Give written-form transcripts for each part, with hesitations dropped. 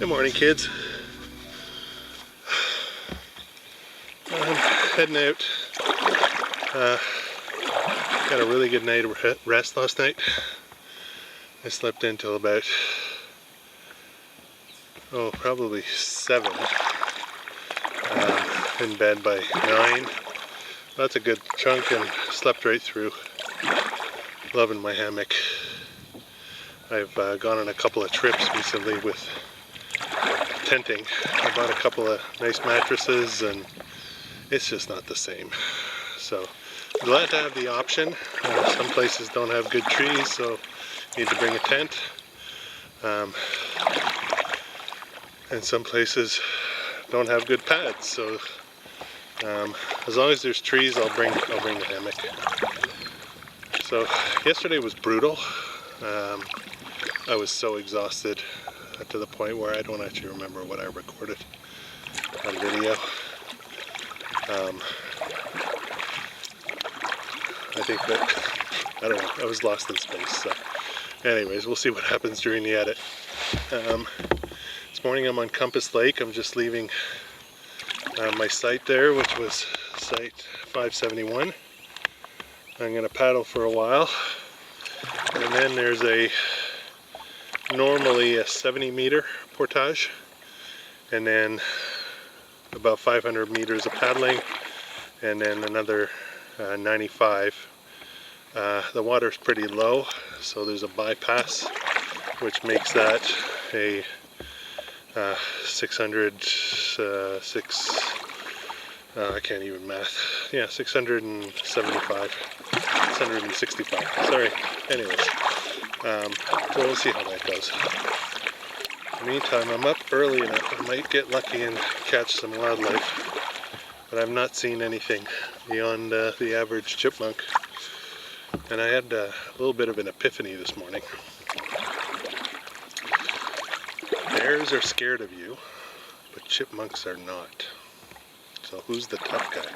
Good morning, kids. I'm heading out. Got a really good night of rest last night. I slept until about, probably 7. In bed by 9. That's a good chunk and slept right through. Loving my hammock. I've gone on a couple of trips recently with tenting. I bought a couple of nice mattresses and it's just not the same. So glad to have the option. Some places don't have good trees, so you need to bring a tent. And some places don't have good pads, so as long as there's trees, I'll bring the hammock. So yesterday was brutal. I was so exhausted to the point where I don't actually remember what I recorded on video. I think that, I don't know, I was lost in space. So anyways, we'll see what happens during the edit. This morning I'm on Compass Lake. I'm just leaving my site there, which was site 571. I'm going to paddle for a while, and then there's normally a 70 meter portage, and then about 500 meters of paddling, and then another 95. The water's pretty low, so there's a bypass, which makes that a I can't even math. Yeah, 675, 665. Sorry. Anyways, so we'll see how that goes. In the meantime, I'm up early enough. I might get lucky and catch some wildlife, but I've not seen anything beyond the average chipmunk. And I had a little bit of an epiphany this morning. Bears are scared of you, but chipmunks are not. So who's the tough guy?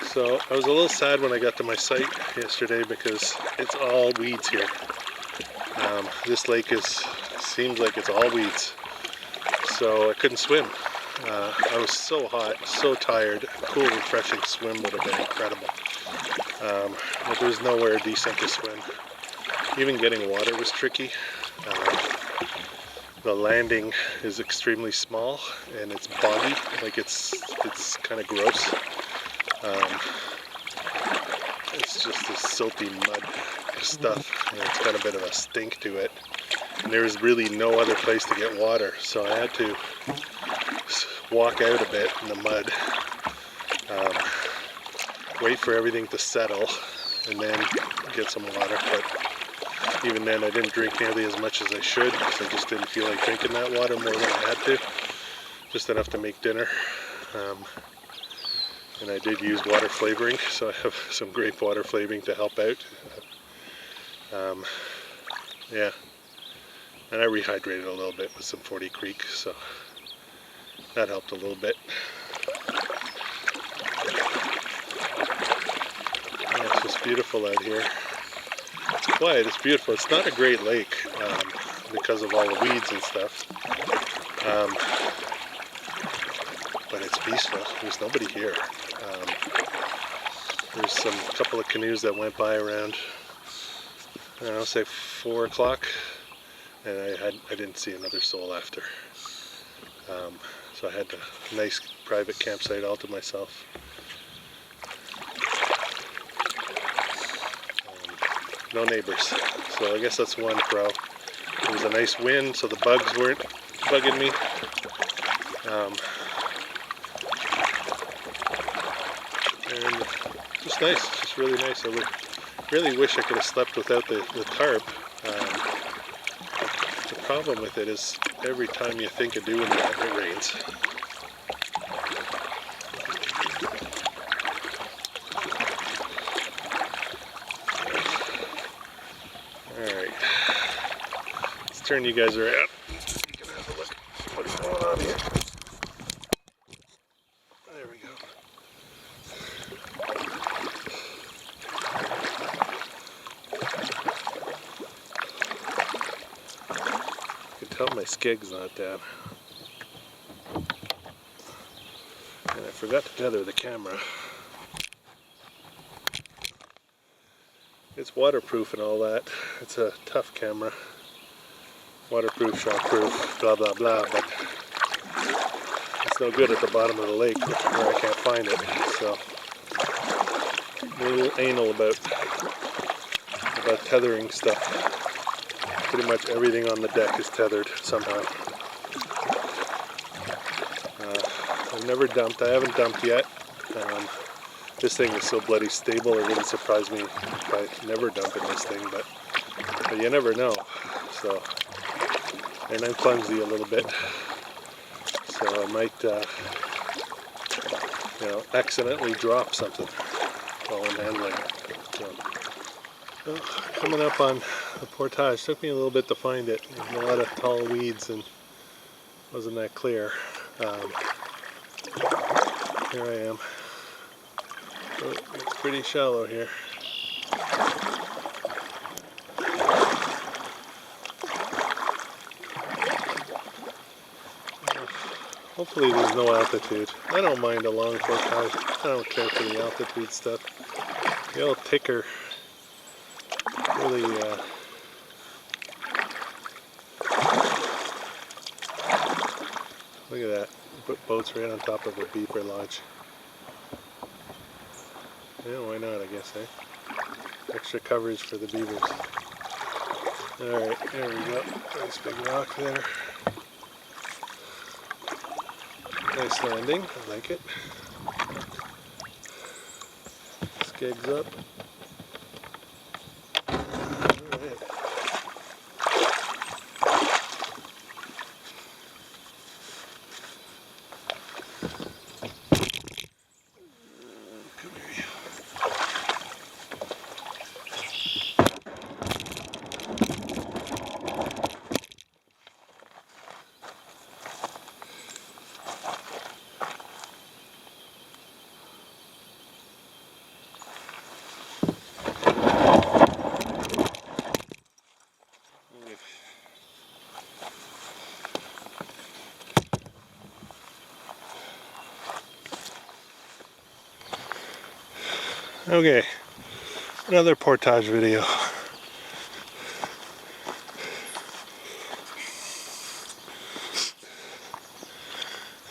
So I was a little sad when I got to my site yesterday because it's all weeds here. This lake seems like it's all weeds. So I couldn't swim. I was so hot, so tired. A cool, refreshing swim would have been incredible. But there's nowhere decent to swim. Even getting water was tricky. The landing is extremely small and it's boggy, like it's kind of gross. It's just this silty mud stuff, and it's got a bit of a stink to it. And there's really no other place to get water, so I had to walk out a bit in the mud, wait for everything to settle, and then get some water. But even then I didn't drink nearly as much as I should, because I just didn't feel like drinking that water more than I had to. Just enough to make dinner. And I did use water flavoring, so I have some grape water flavoring to help out. Yeah. And I rehydrated a little bit with some 40 Creek, so that helped a little bit. Yeah, it's just beautiful out here. It's quiet, it's beautiful. It's not a great lake because of all the weeds and stuff. But it's peaceful. There's nobody here. There's a couple of canoes that went by around, I don't know, say 4 o'clock, and I didn't see another soul after. So I had a nice private campsite all to myself. No neighbors, so I guess that's one pro. It was a nice wind, so the bugs weren't bugging me. And just nice, just really nice. I would really wish I could have slept without the tarp. The problem with it is every time you think of doing that, it rains. Alright, let's turn you guys around. You can have a look at what's going on here. There we go. Glad my skeg's not down. And I forgot to tether the camera. It's waterproof and all that. It's a tough camera. Waterproof, shockproof, blah blah blah, but it's no good at the bottom of the lake where I can't find it. So I'm a little anal about tethering stuff. Pretty much everything on the deck is tethered somehow. I've never dumped. I haven't dumped yet. This thing is so bloody stable, it wouldn't surprise me if I never dump in this thing, but you never know. So, and I'm clumsy a little bit, so I might, accidentally drop something while I'm handling it. So, well, coming up on the portage, took me a little bit to find it. There's a lot of tall weeds and wasn't that clear. Here I am. Oh, it's pretty shallow here. Hopefully there's no altitude. I don't mind a long portage. I don't care for the altitude stuff. The old ticker really look at that. Put boats right on top of a beaver lodge. Yeah, why not, I guess, eh? Extra coverage for the beavers. Alright, there we go. Nice big rock there. Nice landing, I like it. Skegs up. Alright. Okay, another portage video.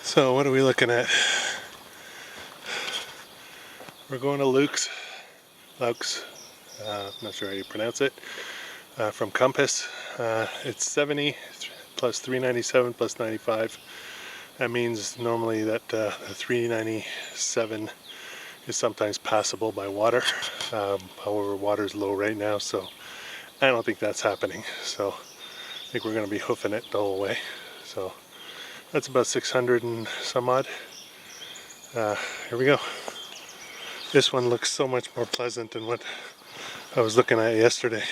So what are we looking at? We're going to Loucks, not sure how you pronounce it, from Compass. It's 70 plus 397 plus 95. That means normally that the 397 is sometimes passable by water. However, water's low right now, so I don't think that's happening. So I think we're going to be hoofing it the whole way. So that's about 600 and some odd. Here we go. This one looks so much more pleasant than what I was looking at yesterday.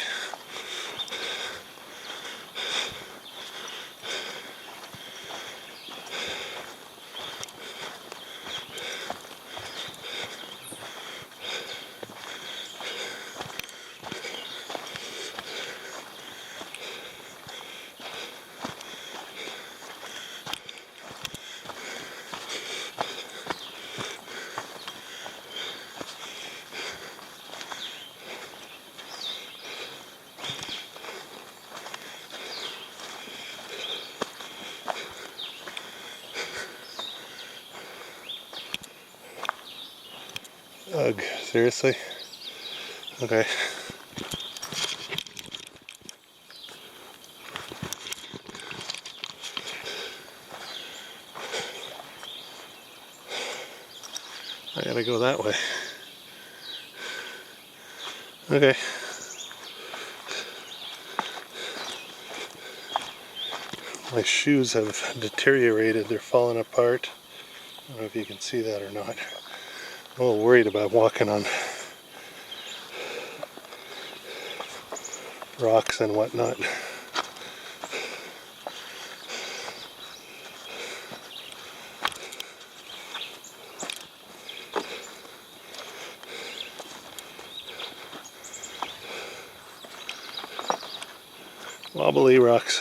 Ugh, seriously? Okay. I gotta go that way. Okay. My shoes have deteriorated, they're falling apart. I don't know if you can see that or not. I'm a little worried about walking on rocks and whatnot. Wobbly rocks.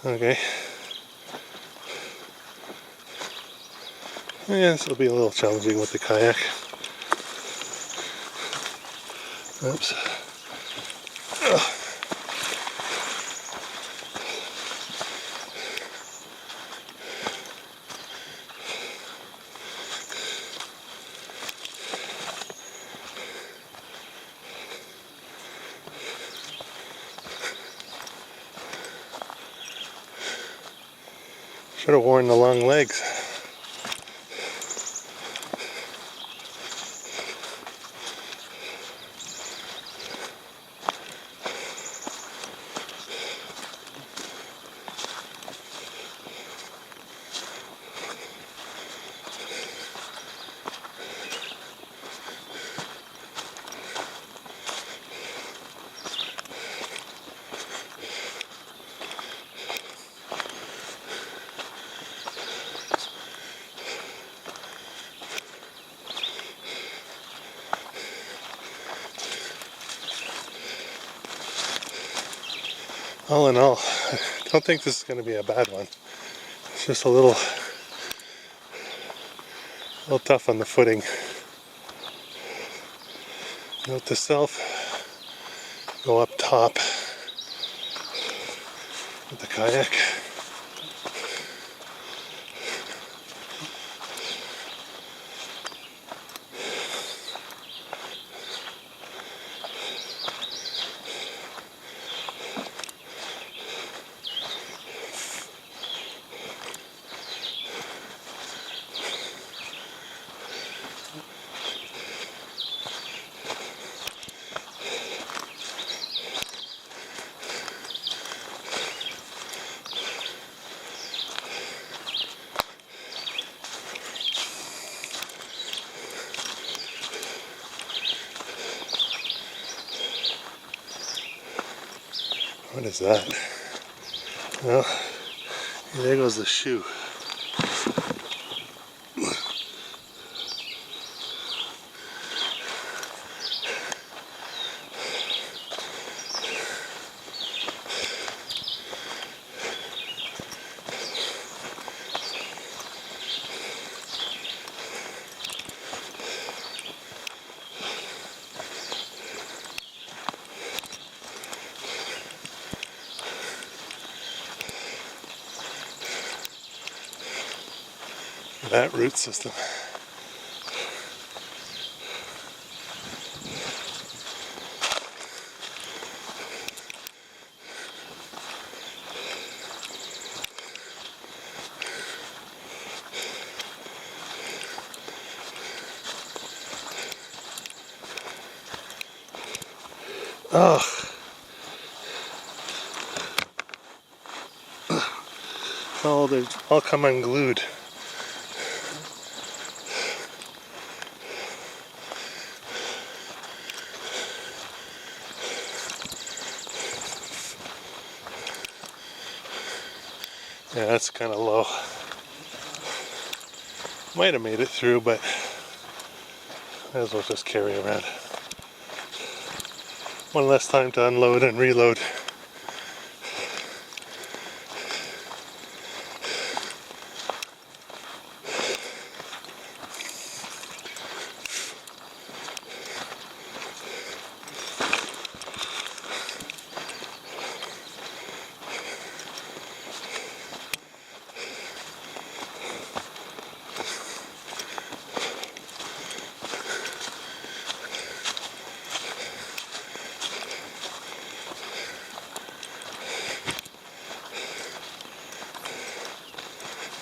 Okay. Yeah, this will be a little challenging with the kayak. Oops. Ugh. Should have worn the long legs. All in all, I don't think this is going to be a bad one. It's just a little tough on the footing. Note to self, go up top with the kayak. What is that? Well, there goes the shoe. That root system. Oh, they've all come unglued. Yeah, that's kind of low. Might have made it through, but might as well just carry around. One less time to unload and reload.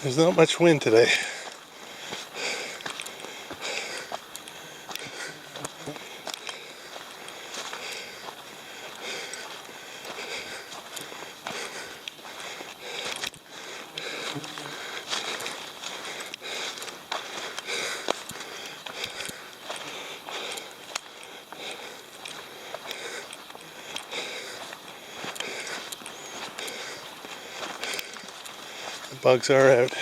There's not much wind today. The bugs are out.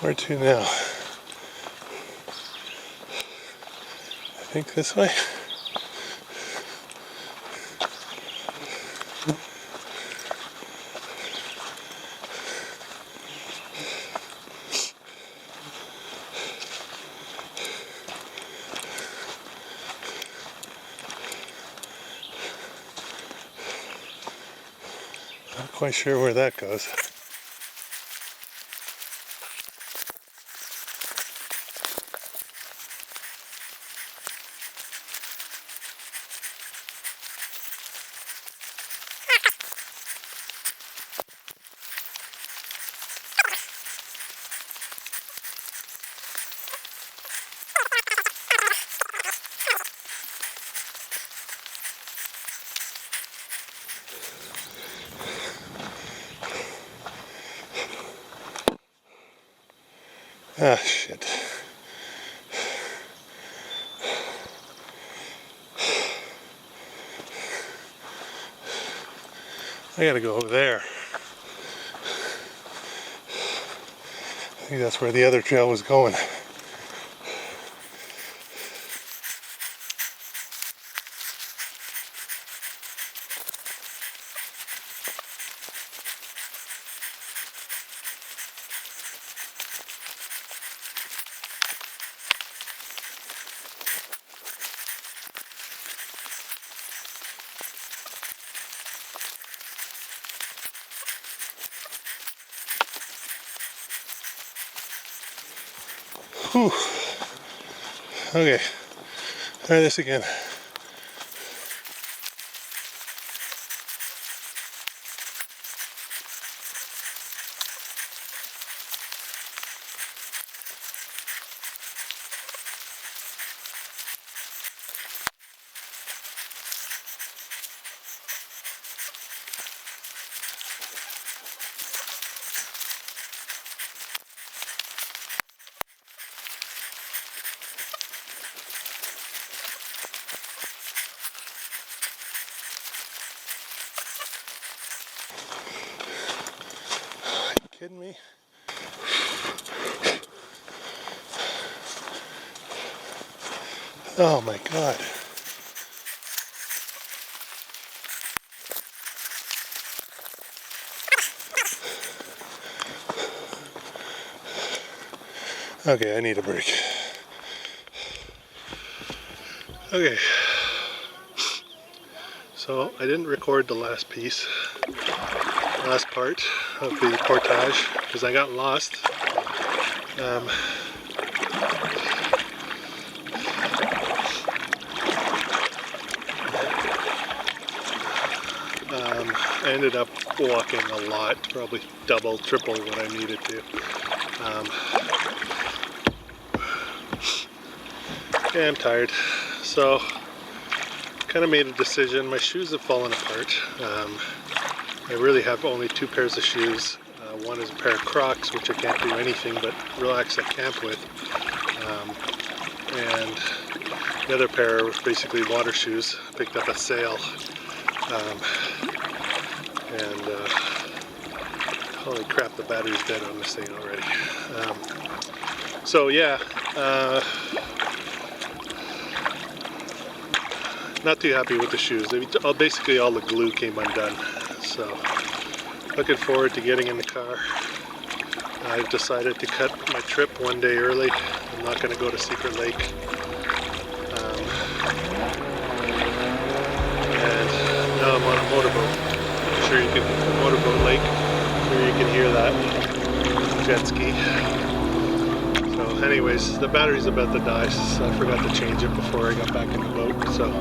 Where to now? I think this way. Not quite sure where that goes. Ah, shit. I gotta go over there. I think that's where the other trail was going. Whew. Okay, try this again. Kidding me? Oh my God. Okay, I need a break. Okay. So I didn't record the last part of the portage because I got lost. I ended up walking a lot, probably double, triple what I needed to. Yeah, I'm tired. So, kind of made a decision. My shoes have fallen apart. I really have only two pairs of shoes. One is a pair of Crocs, which I can't do anything but relax at camp with. And the other pair are basically water shoes. I picked up a sail. Holy crap, the battery's dead on this thing already. So yeah, not too happy with the shoes. Basically all the glue came undone. So looking forward to getting in the car. I've decided to cut my trip one day early. I'm not going to go to Secret Lake. And now I'm on a motorboat. I'm sure you can, motorboat lake. I'm sure you can hear that. Jet ski. So anyways, the battery's about to die, so I forgot to change it before I got back in the boat. So